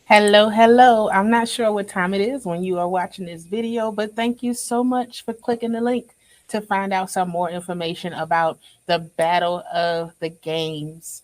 Hello, hello. I'm not sure what time it is when you are watching this video, but thank you so much for clicking the link to find out some more information about the Battle of the Games.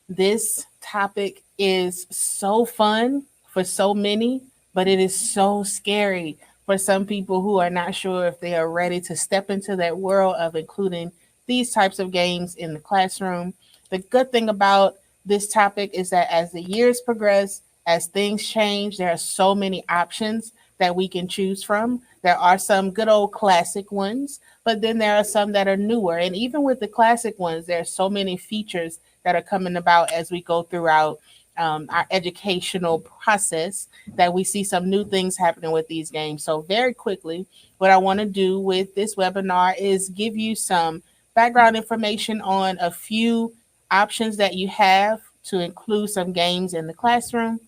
This topic is so fun for so many, but it is so scary for some people who are not sure if they are ready to step into that world of including these types of games in the classroom. The good thing about this topic is that as the years progress, as things change, there are so many options that we can choose from. There are some good old classic ones, but then there are some that are newer. And even with the classic ones, there are so many features that are coming about as we go throughout our educational process that we see some new things happening with these games. So, very quickly, what I want to do with this webinar is give you some background information on a few options that you have to include some games in the classroom,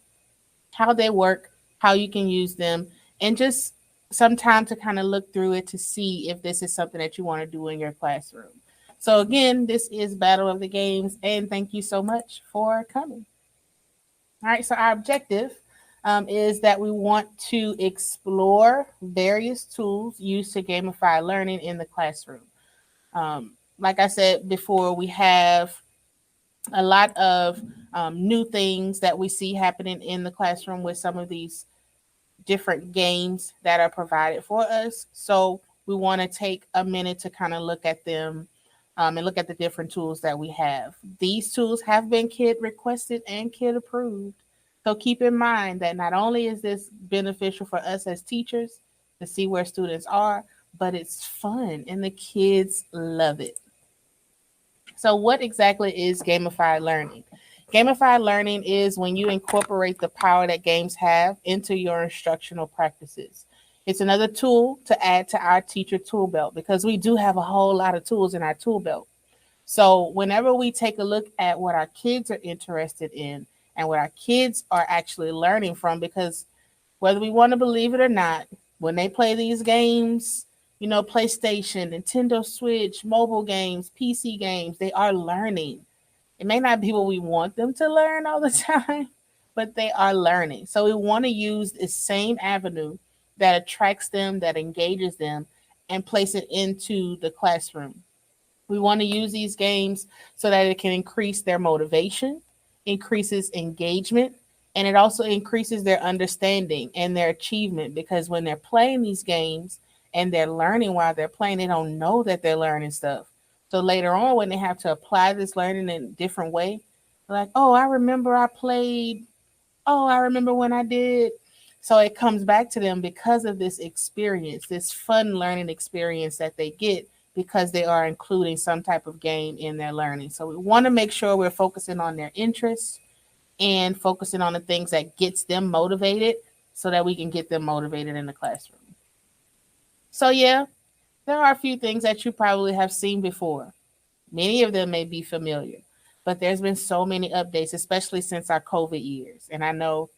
how they work, how you can use them, and just some time to kind of look through it to see if this is something that you want to do in your classroom. So again, this is Battle of the Games, and thank you so much for coming. All right, so our objective is that we want to explore various tools used to gamify learning in the classroom. Like I said before, we have a lot of new things that we see happening in the classroom with some of these different games that are provided for us. So we want to take a minute to kind of look at them and look at the different tools that we have. These tools have been kid requested and kid approved. So keep in mind that not only is this beneficial for us as teachers to see where students are, but it's fun and the kids love it. So, what exactly is gamified learning? Gamified learning is when you incorporate the power that games have into your instructional practices. It's another tool to add to our teacher tool belt because we do have a whole lot of tools in our tool belt. So, whenever we take a look at what our kids are interested in and what our kids are actually learning from, because whether we want to believe it or not, when they play these games, PlayStation, Nintendo Switch, mobile games, PC games, they are learning. It may not be what we want them to learn all the time, but they are learning. So we want to use the same avenue that attracts them, that engages them, and place it into the classroom. We want to use these games so that it can increase their motivation, increases engagement, and it also increases their understanding and their achievement because when they're playing these games and they're learning while they're playing, they don't know that they're learning stuff. So later on, when they have to apply this learning in a different way, like, oh, I remember I played. Oh, I remember when I did. So it comes back to them because of this experience, this fun learning experience that they get because they are including some type of game in their learning. So we want to make sure we're focusing on their interests and focusing on the things that gets them motivated so that we can get them motivated in the classroom. So yeah, there are a few things that you probably have seen before. Many of them may be familiar, but there's been so many updates, especially since our COVID years. And I know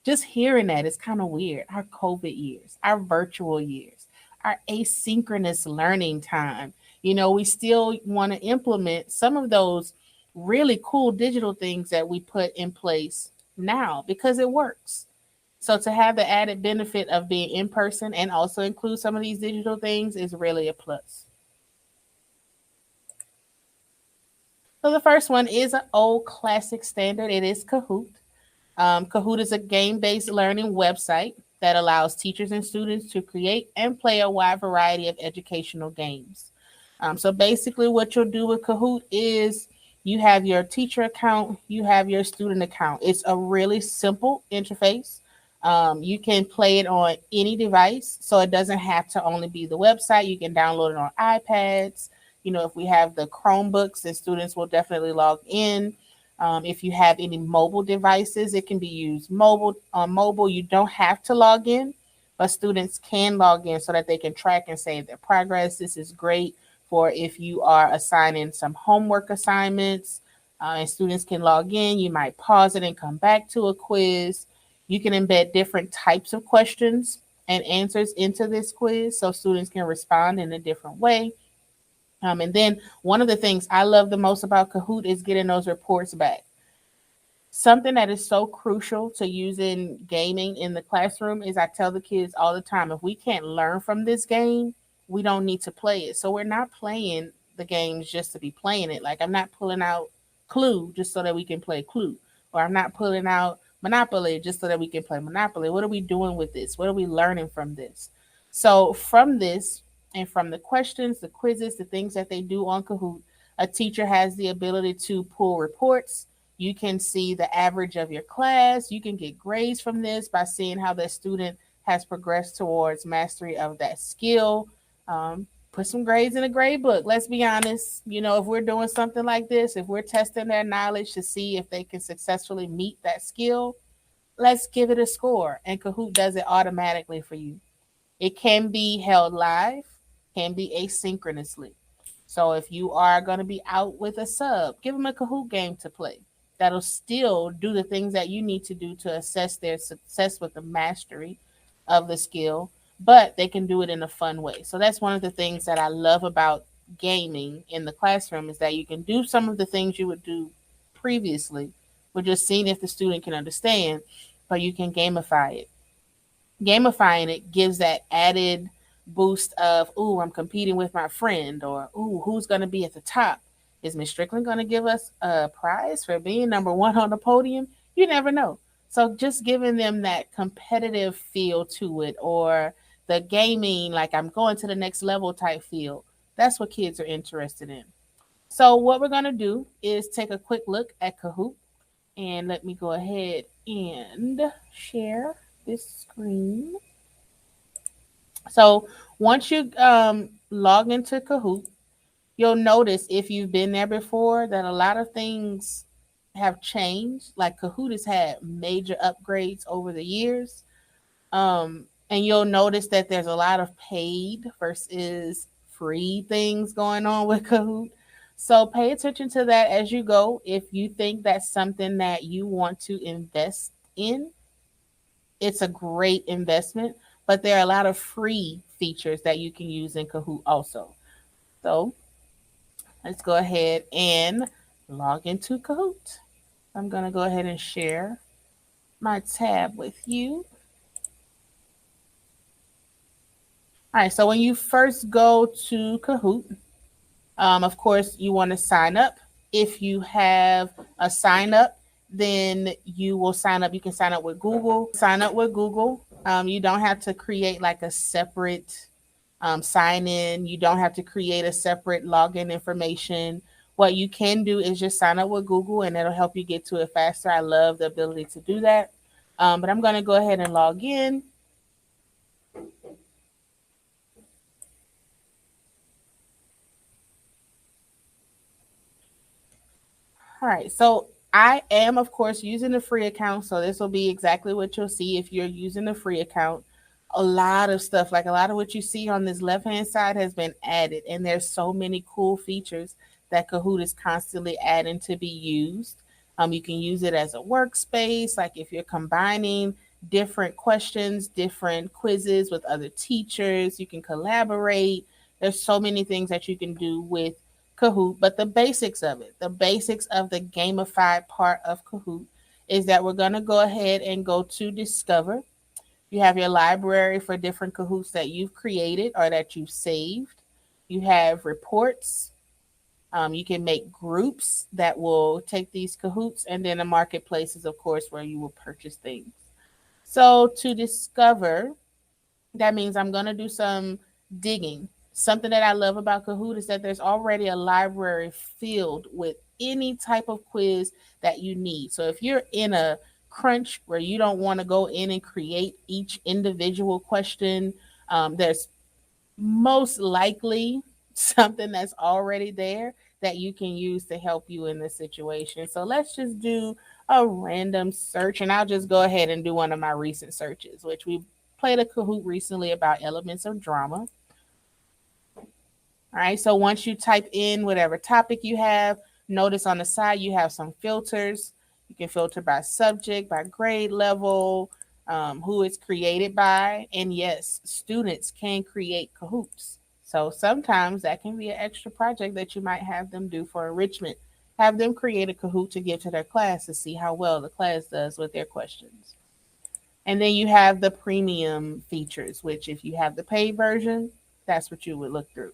just hearing that is kind of weird. Our COVID years, our virtual years, our asynchronous learning time. We still want to implement some of those really cool digital things that we put in place now because it works. So to have the added benefit of being in person and also include some of these digital things is really a plus. So the first one is an old classic standard. It is Kahoot. Kahoot is a game-based learning website that allows teachers and students to create and play a wide variety of educational games. So basically what you'll do with Kahoot is you have your teacher account, you have your student account. It's a really simple interface. You can play it on any device, so it doesn't have to only be the website. You can download it on iPads. If we have the Chromebooks, then students will definitely log in. If you have any mobile devices, it can be used on mobile. You don't have to log in, but students can log in so that they can track and save their progress. This is great for if you are assigning some homework assignments and students can log in. You might pause it and come back to a quiz. You can embed different types of questions and answers into this quiz so students can respond in a different way. And then one of the things I love the most about Kahoot is getting those reports back. Something that is so crucial to using gaming in the classroom is I tell the kids all the time, if we can't learn from this game, we don't need to play it. So we're not playing the games just to be playing it. Like I'm not pulling out Clue just so that we can play Clue, or I'm not pulling out Monopoly just so that we can play Monopoly. What are we doing with this? What are we learning from this? So from this and from the questions, the quizzes, the things that they do on Kahoot, a teacher has the ability to pull reports. You can see the average of your class. You can get grades from this by seeing how the student has progressed towards mastery of that skill. Put some grades in a grade book. Let's be honest. If we're doing something like this, if we're testing their knowledge to see if they can successfully meet that skill, let's give it a score. And Kahoot does it automatically for you. It can be held live, can be asynchronously. So if you are going to be out with a sub, give them a Kahoot game to play. That'll still do the things that you need to do to assess their success with the mastery of the skill, but they can do it in a fun way. So that's one of the things that I love about gaming in the classroom is that you can do some of the things you would do previously. We're just seeing if the student can understand, but you can gamify it. Gamifying it gives that added boost of, ooh, I'm competing with my friend, or ooh, who's going to be at the top? Is Miss Strickland going to give us a prize for being number one on the podium? You never know. So just giving them that competitive feel to it, or the gaming, like I'm going to the next level type feel. That's what kids are interested in. So what we're going to do is take a quick look at Kahoot, and let me go ahead and share this screen. So once you log into Kahoot, you'll notice if you've been there before that a lot of things have changed. Like Kahoot has had major upgrades over the years. And you'll notice that there's a lot of paid versus free things going on with Kahoot. So pay attention to that as you go. If you think that's something that you want to invest in, it's a great investment. But there are a lot of free features that you can use in Kahoot also. So let's go ahead and log into Kahoot. I'm going to go ahead and share my tab with you. All right, so when you first go to Kahoot, of course, you want to sign up. If you have a sign up, then you will sign up. You can sign up with Google. Sign up with Google. You don't have to create like a separate sign in. You don't have to create a separate login information. What you can do is just sign up with Google and it'll help you get to it faster. I love the ability to do that. But I'm going to go ahead and log in. All right. So I am, of course, using the free account. So this will be exactly what you'll see if you're using the free account. A lot of stuff, like a lot of what you see on this left hand side, has been added. And there's so many cool features that Kahoot is constantly adding to be used. You can use it as a workspace, like if you're combining different questions, different quizzes with other teachers, you can collaborate. There's so many things that you can do with Kahoot, but the basics of it, the basics of the gamified part of Kahoot is that we're going to go ahead and go to Discover. You have your library for different Kahoots that you've created or that you've saved. You have reports. You can make groups that will take these Kahoots, and then the marketplace is, of course, where you will purchase things. So to discover, that means I'm going to do some digging. Something that I love about Kahoot is that there's already a library filled with any type of quiz that you need. So if you're in a crunch where you don't want to go in and create each individual question, there's most likely something that's already there that you can use to help you in this situation. So let's just do a random search, and I'll just go ahead and do one of my recent searches, which we played a Kahoot recently about elements of drama. All right, so once you type in whatever topic you have, notice on the side you have some filters. You can filter by subject, by grade level, who it's created by. And yes, students can create Kahoots. So sometimes that can be an extra project that you might have them do for enrichment have them create a Kahoot to give to their class to see how well the class does with their questions. And then you have the premium features, which if you have the paid version, that's what you would look through.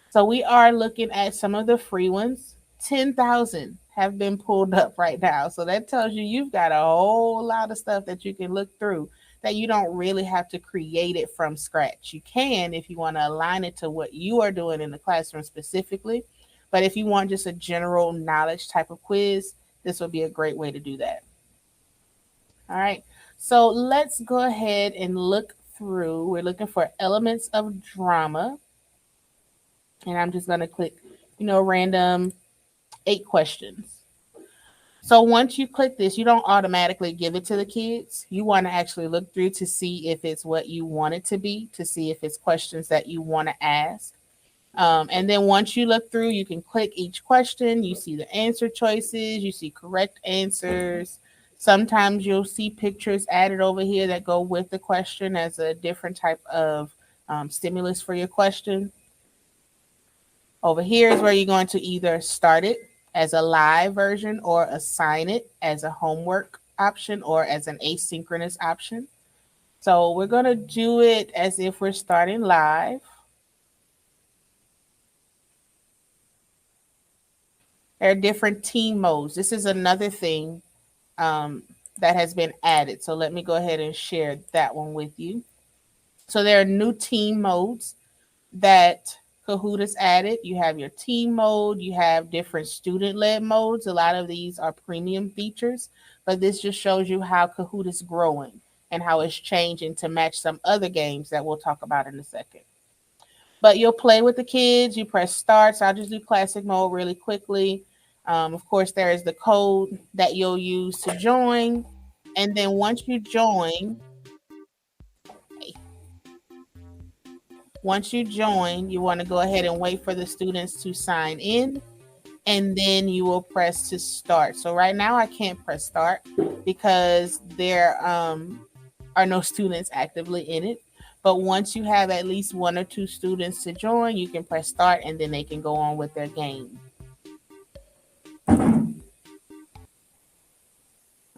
So we are looking at some of the free ones. 10,000 have been pulled up right now. So that tells you you've got a whole lot of stuff that you can look through that you don't really have to create it from scratch. You can if you want to align it to what you are doing in the classroom specifically. But if you want just a general knowledge type of quiz, this would be a great way to do that. All right. So let's go ahead and look through. We're looking for elements of drama. And I'm just going to click, random 8 questions. So once you click this, you don't automatically give it to the kids. You want to actually look through to see if it's what you want it to be, to see if it's questions that you want to ask. And then once you look through, you can click each question. You see the answer choices. You see correct answers. Sometimes you'll see pictures added over here that go with the question as a different type of stimulus for your question. Over here is where you're going to either start it as a live version or assign it as a homework option or as an asynchronous option. So we're going to do it as if we're starting live. There are different team modes. This is another thing that has been added. So let me go ahead and share that one with you. So there are new team modes that Kahoot has added. You have your team mode. You have different student-led modes. A lot of these are premium features, but this just shows you how Kahoot is growing and how it's changing to match some other games that we'll talk about in a second. But you'll play with the kids. You press start. So I'll just do classic mode really quickly. Of course, there is the code that you'll use to join. And then once you join, you want to go ahead and wait for the students to sign in. And then you will press to start. So right now I can't press start because there are no students actively in it. But once you have at least 1 or 2 students to join, you can press start and then they can go on with their game.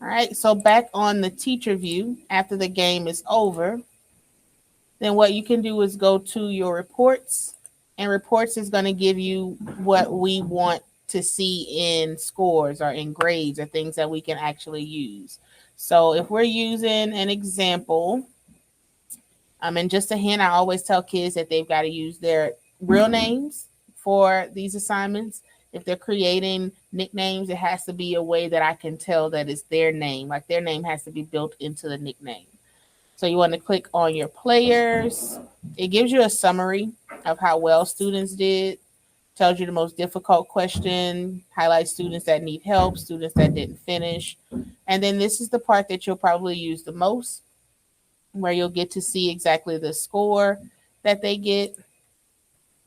All right, so back on the teacher view, after the game is over, then what you can do is go to your reports, and reports is going to give you what we want to see in scores or in grades or things that we can actually use. So if we're using an example, and just a hint, I always tell kids that they've got to use their real names for these assignments. If they're creating nicknames, it has to be a way that I can tell that it's their name. Like their name has to be built into the nickname. So you want to click on your players. It gives you a summary of how well students did. Tells you the most difficult question, highlights students that need help, students that didn't finish. And then this is the part that you'll probably use the most, where you'll get to see exactly the score that they get.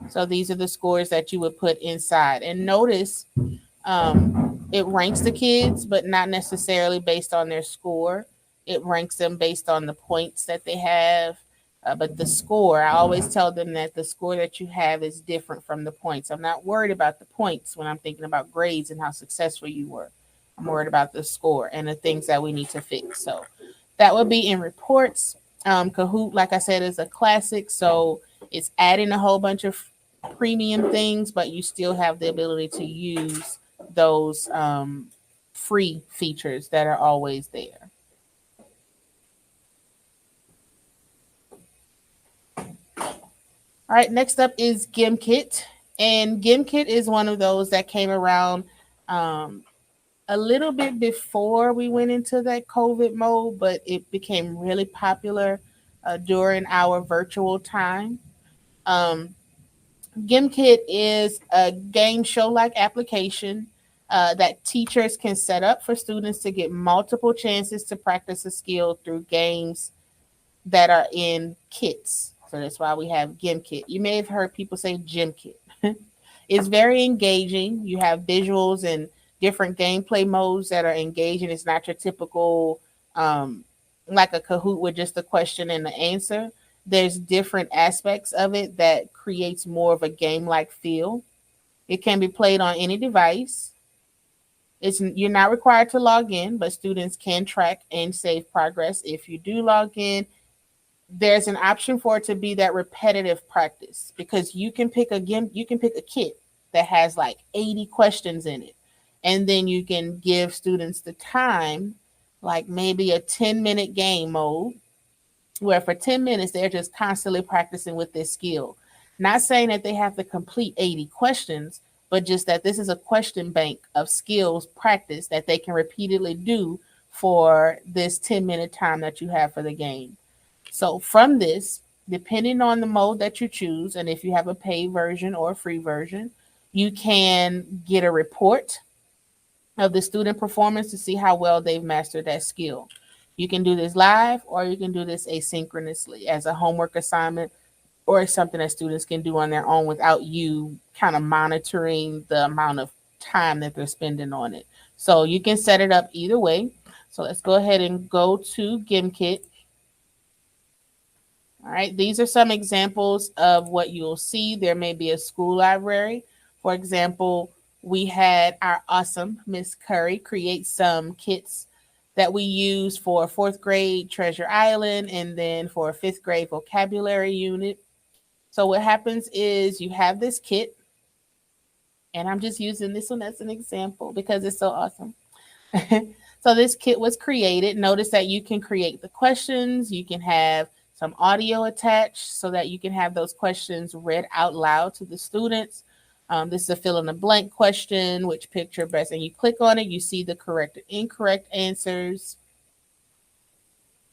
So these are the scores that you would put inside. And notice it ranks the kids, but not necessarily based on their score. It ranks them based on the points that they have. But the score, I always tell them that the score that you have is different from the points. I'm not worried about the points when I'm thinking about grades and how successful you were. I'm worried about the score and the things that we need to fix. So that would be in reports. Kahoot, like I said, is a classic. So it's adding a whole bunch of premium things, but you still have the ability to use those free features that are always there. All right, next up is Gimkit. And Gimkit is one of those that came around a little bit before we went into that COVID mode, but it became really popular during our virtual time. Gimkit is a game show-like application that teachers can set up for students to get multiple chances to practice a skill through games that are in kits. So that's why we have Gimkit. You may have heard people say Gymkit. It's very engaging. You have visuals and different gameplay modes that are engaging. It's not your typical like a Kahoot with just the question and the answer. There's different aspects of it that creates more of a game-like feel. It can be played on any device. You're not required to log in, but students can track and save progress if you do log in. There's an option for it to be that repetitive practice, because you can pick a kit that has like 80 questions in it, and then you can give students the time, like maybe a 10-minute game mode, where for 10 minutes they're just constantly practicing with this skill. Not saying that they have to complete 80 questions, but just that this is a question bank of skills practice that they can repeatedly do for this 10-minute time that you have for the game. So from this, depending on the mode that you choose, and if you have a paid version or a free version, you can get a report of the student performance to see how well they've mastered that skill. You can do this live, or you can do this asynchronously as a homework assignment, or something that students can do on their own without you kind of monitoring the amount of time that they're spending on it. So you can set it up either way. So let's go ahead and go to Gimkit. All right, these are some examples of what you'll see. There may be a school library. For example, we had our awesome Miss Curry create some kits that we use for fourth grade Treasure Island, and then for a fifth grade vocabulary unit. So what happens is you have this kit, and I'm just using this one as an example because it's so awesome. So this kit was created. Notice that you can create the questions. You can have some audio attached so that you can have those questions read out loud to the students. This is a fill in the blank question, which picture best, and you click on it, you see the correct and incorrect answers,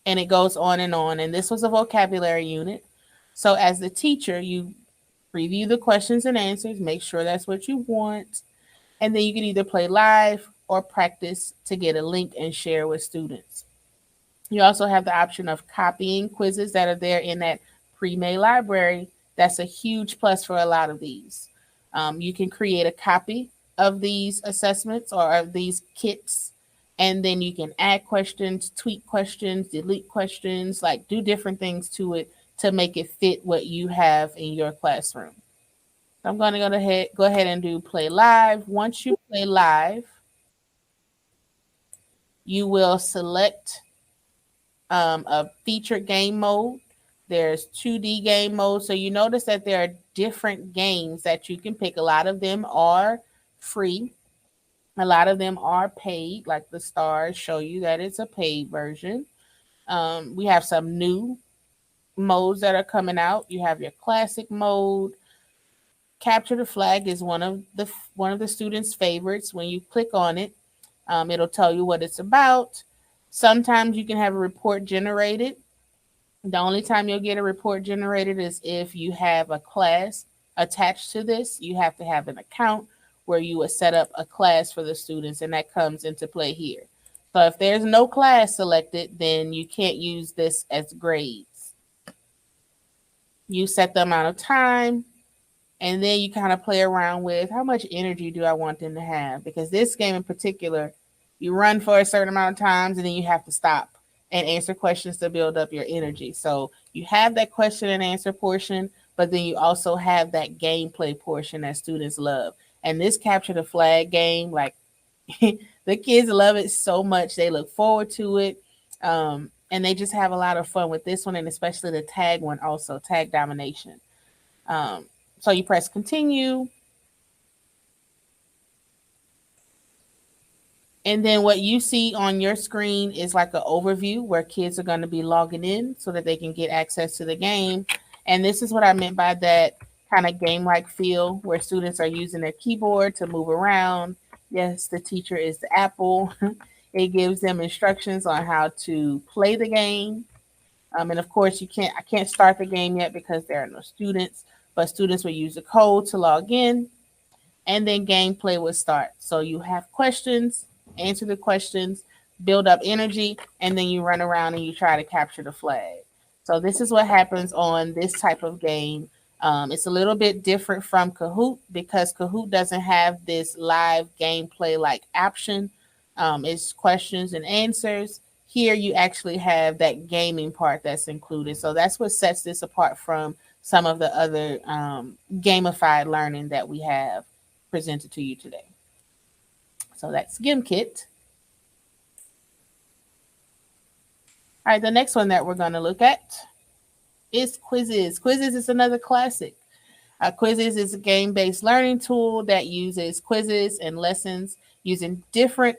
and it goes on and on. And this was a vocabulary unit. So as the teacher, you review the questions and answers, make sure that's what you want, and then you can either play live or practice to get a link and share with students. You also have the option of copying quizzes that are there in that pre-made library. That's a huge plus for a lot of these. You can create a copy of these assessments or of these kits, and then you can add questions, tweak questions, delete questions, like do different things to it to make it fit what you have in your classroom. So I'm going to go ahead and do play live. Once you play live, you will select a featured game mode. There's 2D game mode. So you notice that there are different games that you can pick. A lot of them are free. A lot of them are paid, like the stars show you that it's a paid version. We have some new modes that are coming out. You have your classic mode. Capture the flag is one of the students' favorites. When you click on it, it'll tell you what it's about. Sometimes you can have a report generated. The only time you'll get a report generated is if you have a class attached to this. You have to have an account where you would set up a class for the students, and that comes into play here. So if there's no class selected, then you can't use this as grades. You set the amount of time, and then you kind of play around with how much energy do I want them to have, because this game in particular, you run for a certain amount of times and then you have to stop and answer questions to build up your energy. So you have that question and answer portion, but then you also have that gameplay portion that students love. And this capture the flag game, like the kids love it so much. They look forward to it. And they just have a lot of fun with this one, and especially the tag one also, tag domination. So you press continue. And then what you see on your screen is like an overview where kids are going to be logging in so that they can get access to the game. And this is what I meant by that kind of game-like feel, where students are using their keyboard to move around. Yes, the teacher is the apple. It gives them instructions on how to play the game. And of course, I can't start the game yet because there are no students, but students will use the code to log in, and then gameplay will start. So you have questions, answer the questions, build up energy, and then you run around and you try to capture the flag. So this is what happens on this type of game. It's a little bit different from Kahoot because Kahoot doesn't have this live gameplay like option. It's questions and answers. Here you actually have that gaming part that's included. So that's what sets this apart from some of the other gamified learning that we have presented to you today. So that's Gimkit. All right, the next one that we're going to look at is Quizizz. Quizizz is another classic. Quizizz is a game-based learning tool that uses quizzes and lessons using different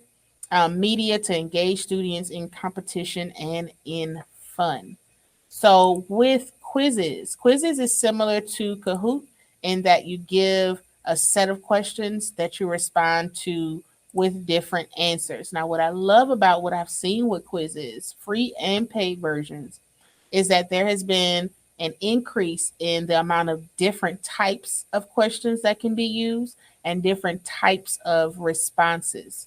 media to engage students in competition and in fun. So with Quizizz is similar to Kahoot in that you give a set of questions that you respond to with different answers. Now, what I love about what I've seen with Quizizz, free and paid versions, is that there has been an increase in the amount of different types of questions that can be used and different types of responses.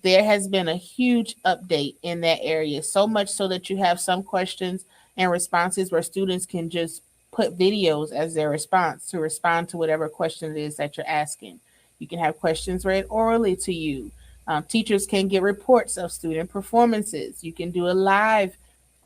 There has been a huge update in that area, so much so that you have some questions and responses where students can just put videos as their response to respond to whatever question it is that you're asking. You can have questions read orally to you. Teachers can get reports of student performances. You can do a live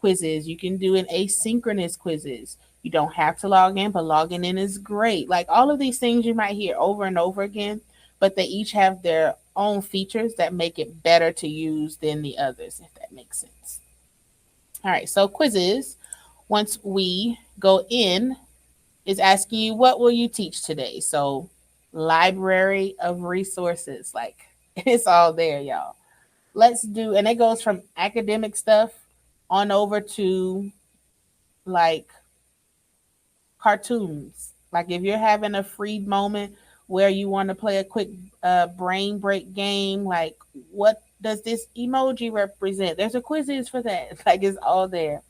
quizzes. You can do an asynchronous quizzes. You don't have to log in, but logging in is great. Like all of these things you might hear over and over again, but they each have their own features that make it better to use than the others, if that makes sense. All right, so Quizizz, once we go in, is asking you, what will you teach today? So library of resources, like it's all there, y'all. Let's do, and it goes from academic stuff on over to like cartoons. Like if you're having a free moment where you want to play a quick brain break game, like what does this emoji represent? There's a Quizizz for that. Like it's all there.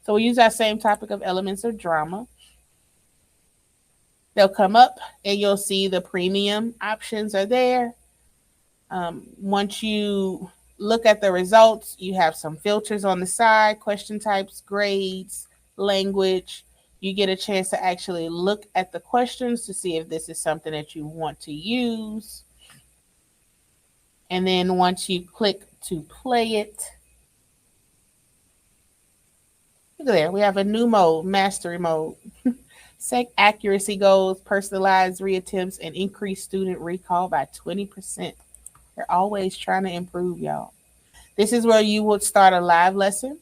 So we use our same topic of elements of drama. They'll come up and you'll see the premium options are there. Once you look at the results, you have some filters on the side, question types, grades, language. You get a chance to actually look at the questions to see if this is something that you want to use. And then once you click to play it, look there, we have a new mode, mastery mode. Set accuracy goals, personalized reattempts, and increase student recall by 20%. They're always trying to improve, y'all. This is where you would start a live lesson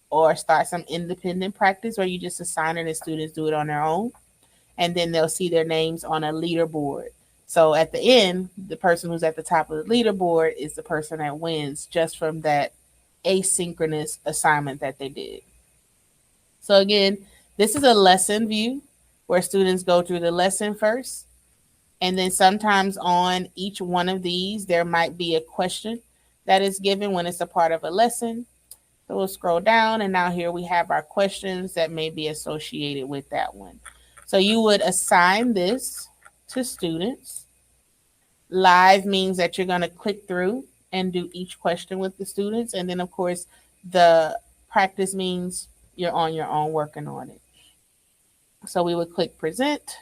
or start some independent practice where you just assign it and students do it on their own. And then they'll see their names on a leaderboard. So at the end, the person who's at the top of the leaderboard is the person that wins just from that asynchronous assignment that they did. So again, this is a lesson view where students go through the lesson first. And then sometimes on each one of these, there might be a question that is given when it's a part of a lesson. So we'll scroll down, and now here we have our questions that may be associated with that one. So you would assign this to students. Live means that you're going to click through and do each question with the students. And then, of course, the practice means you're on your own working on it. So we would click present.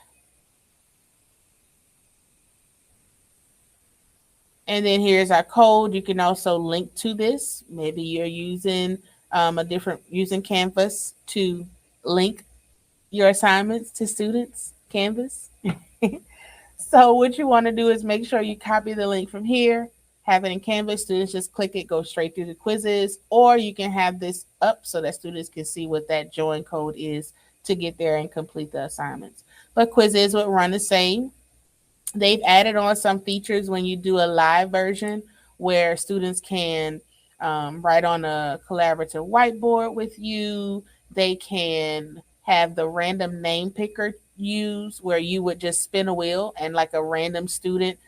And then here's our code. You can also link to this. Maybe you're using using Canvas to link your assignments to students, Canvas. So what you want to do is make sure you copy the link from here, have it in Canvas. Students just click it, go straight through the quizzes, or you can have this up so that students can see what that join code is to get there and complete the assignments. But Quizizz would run the same. They've added on some features when you do a live version where students can write on a collaborative whiteboard with you. They can have the random name picker use where you would just spin a wheel and like a random student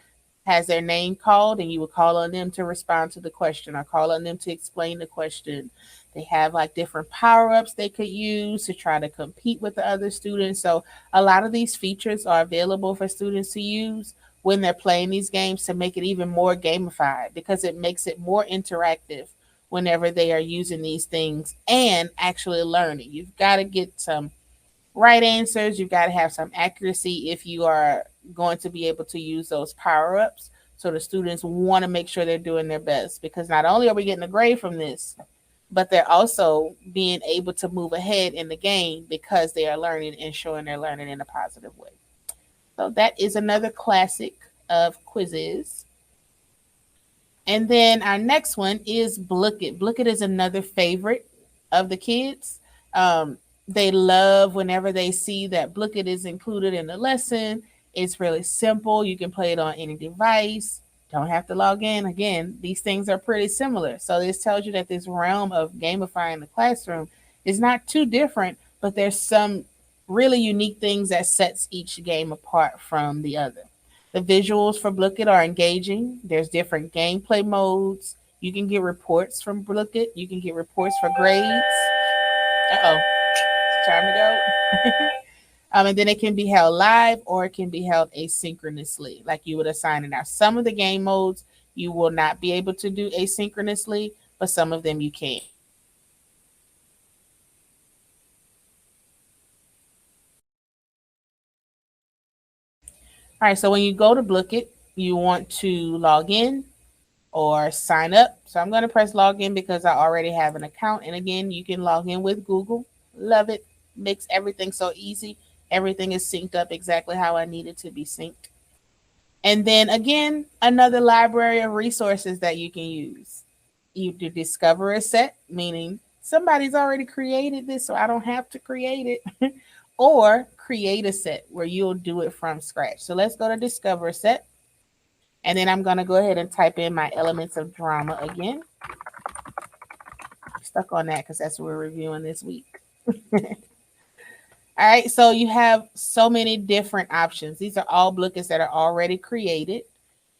has their name called and you would call on them to respond to the question or call on them to explain the question. They have like different power-ups they could use to try to compete with the other students. So a lot of these features are available for students to use when they're playing these games to make it even more gamified because it makes it more interactive whenever they are using these things and actually learning. You've got to get some right answers. You've got to have some accuracy if you are going to be able to use those power-ups. So the students want to make sure they're doing their best because not only are we getting a grade from this, but they're also being able to move ahead in the game because they are learning and showing they're learning in a positive way. So that is another classic of Quizizz. And then our next one is Blooket. Blooket is another favorite of the kids. They love whenever they see that Blooket is included in the lesson. It's really simple. You can play it on any device. Don't have to log in. Again, these things are pretty similar. So this tells you that this realm of gamifying the classroom is not too different, but there's some really unique things that sets each game apart from the other. The visuals for Blooket are engaging. There's different gameplay modes. You can get reports from Blooket. You can get reports for grades. Uh-oh, it's time to go. And then it can be held live or it can be held asynchronously, like you would assign it. Now, some of the game modes you will not be able to do asynchronously, but some of them you can. All right, so when you go to Blooket, you want to log in or sign up. So I'm going to press login because I already have an account. And again, you can log in with Google. Love it. Makes everything so easy. Everything is synced up exactly how I need it to be synced. And then again, another library of resources that you can use. You do discover a set, meaning somebody's already created this, so I don't have to create it, or create a set where you'll do it from scratch. So let's go to discover a set. And then I'm going to go ahead and type in my elements of drama again. Stuck on that because that's what we're reviewing this week. All right, so you have so many different options. These are all Blookets that are already created.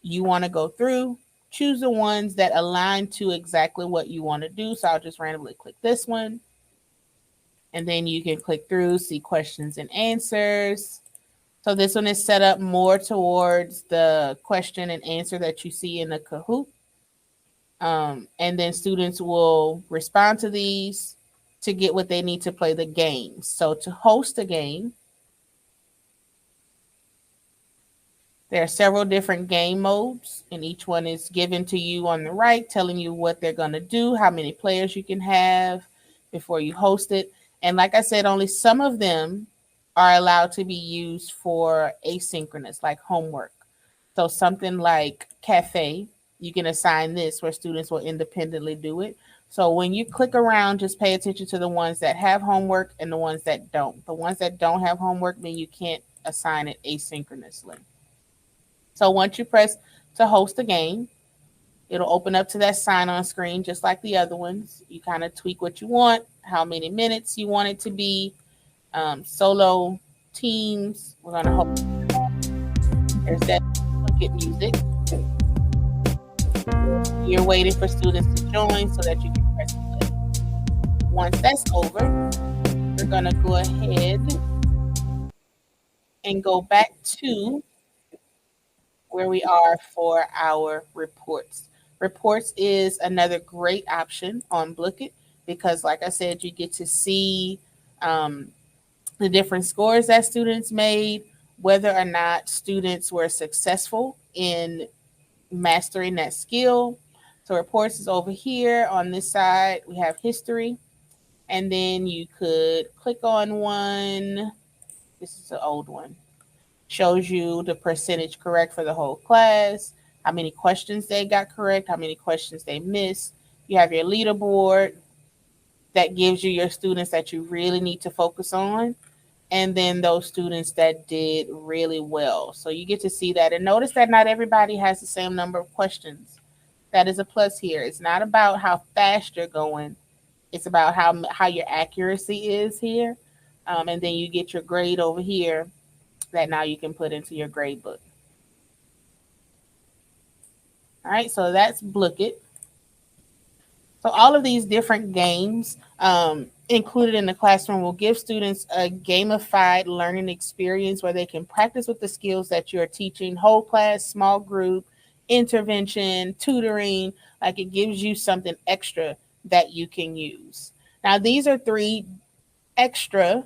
You want to go through, choose the ones that align to exactly what you want to do. So I'll just randomly click this one. And then you can click through, see questions and answers. So this one is set up more towards the question and answer that you see in the Kahoot. And then students will respond to these to get what they need to play the game. So to host a game, there are several different game modes, and each one is given to you on the right, telling you what they're going to do, how many players you can have before you host it. And like I said, only some of them are allowed to be used for asynchronous, like homework. So something like cafe, you can assign this where students will independently do it. So when you click around, just pay attention to the ones that have homework and the ones that don't. The ones that don't have homework mean you can't assign it asynchronously. So once you press to host a game, it'll open up to that sign-on screen just like the other ones. You kind of tweak what you want, how many minutes you want it to be, solo teams. We're going to hope there's that get music. You're waiting for students to join so that you can press play. Once that's over, we're going to go ahead and go back to where we are for our reports. Reports is another great option on Blooket because, like I said, you get to see the different scores that students made, whether or not students were successful in mastering that skill. So reports is over here on this side. We have history. And then you could click on one. This is an old one. Shows you the percentage correct for the whole class, how many questions they got correct, how many questions they missed. You have your leaderboard that gives you your students that you really need to focus on, and then those students that did really well. So you get to see that. And notice that not everybody has the same number of questions. That is a plus here. It's not about how fast you're going. It's about how your accuracy is here. And then you get your grade over here that now you can put into your grade book. All right, so that's Blooket. So all of these different games included in the classroom will give students a gamified learning experience where they can practice with the skills that you're teaching, whole class, small group, intervention, tutoring. Like it gives you something extra that you can use. Now, these are 3 extra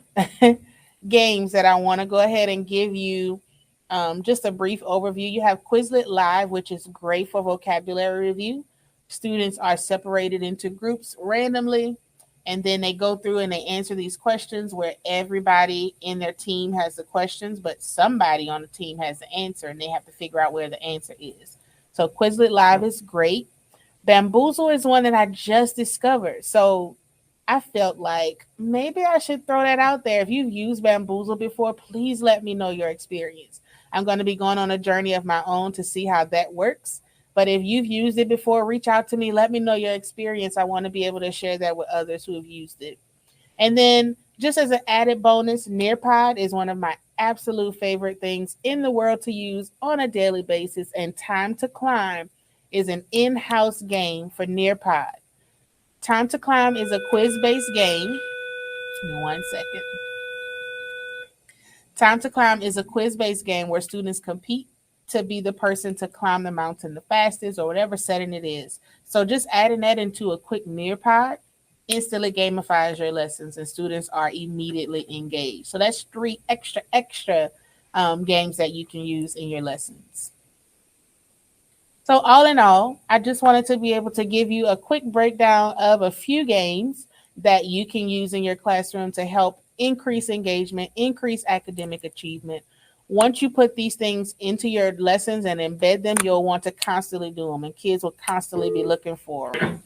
games that I want to go ahead and give you just a brief overview. You have Quizlet Live, which is great for vocabulary review. Students are separated into groups randomly, and then they go through and they answer these questions where everybody in their team has the questions, but somebody on the team has the answer, and they have to figure out where the answer is. So Quizlet Live is great. Bamboozle is one that I just discovered. So I felt like maybe I should throw that out there. If you've used Bamboozle before, please let me know your experience. I'm going to be going on a journey of my own to see how that works. But if you've used it before, reach out to me. Let me know your experience. I want to be able to share that with others who have used it. And then, just as an added bonus, Nearpod is one of my absolute favorite things in the world to use on a daily basis. And Time to Climb is an in house game for Nearpod. Time to Climb is a quiz based game. Give me 1 second. Time to Climb is a quiz based game where students compete to be the person to climb the mountain the fastest or whatever setting it is. So just adding that into a quick Nearpod instantly gamifies your lessons and students are immediately engaged. So that's three extra games that you can use in your lessons. So all in all, I just wanted to be able to give you a quick breakdown of a few games that you can use in your classroom to help increase engagement, increase academic achievement. Once you put these things into your lessons and embed them, you'll want to constantly do them, and kids will constantly be looking for them.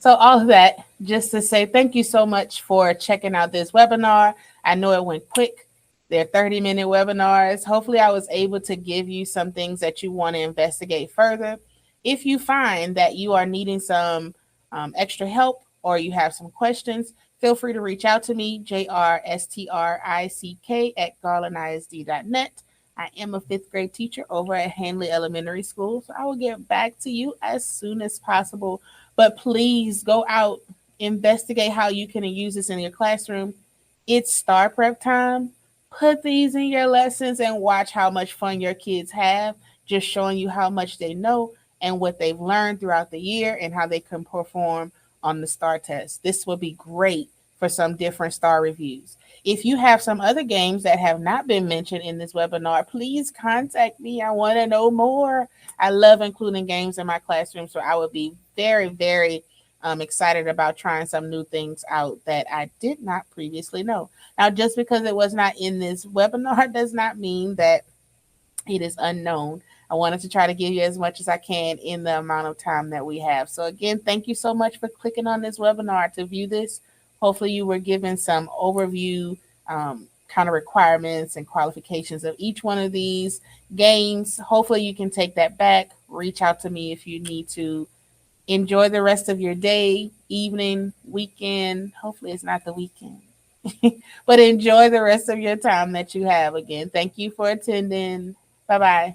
So all of that just to say thank you so much for checking out this webinar. I know it went quick. They're 30-minute webinars. Hopefully I was able to give you some things that you want to investigate further. If you find that you are needing some extra help or you have some questions, feel free to reach out to me, jrstrick@garlandisd.net. I am a 5th grade teacher over at Hanley Elementary School, so I will get back to you as soon as possible. But please go out, investigate how you can use this in your classroom. It's star prep time. Put these in your lessons and watch how much fun your kids have, just showing you how much they know and what they've learned throughout the year and how they can perform on the STAR test. This will be great for some different STAR reviews. If you have some other games that have not been mentioned in this webinar, please contact me. I want to know more. I love including games in my classroom, so I would be very, very excited about trying some new things out that I did not previously know. Now, just because it was not in this webinar does not mean that it is unknown. I wanted to try to give you as much as I can in the amount of time that we have. So again, thank you so much for clicking on this webinar to view this. Hopefully you were given some overview kind of requirements and qualifications of each one of these games. Hopefully you can take that back. Reach out to me if you need to. Enjoy the rest of your day, evening, weekend. Hopefully it's not the weekend. But enjoy the rest of your time that you have. Again, thank you for attending. Bye-bye.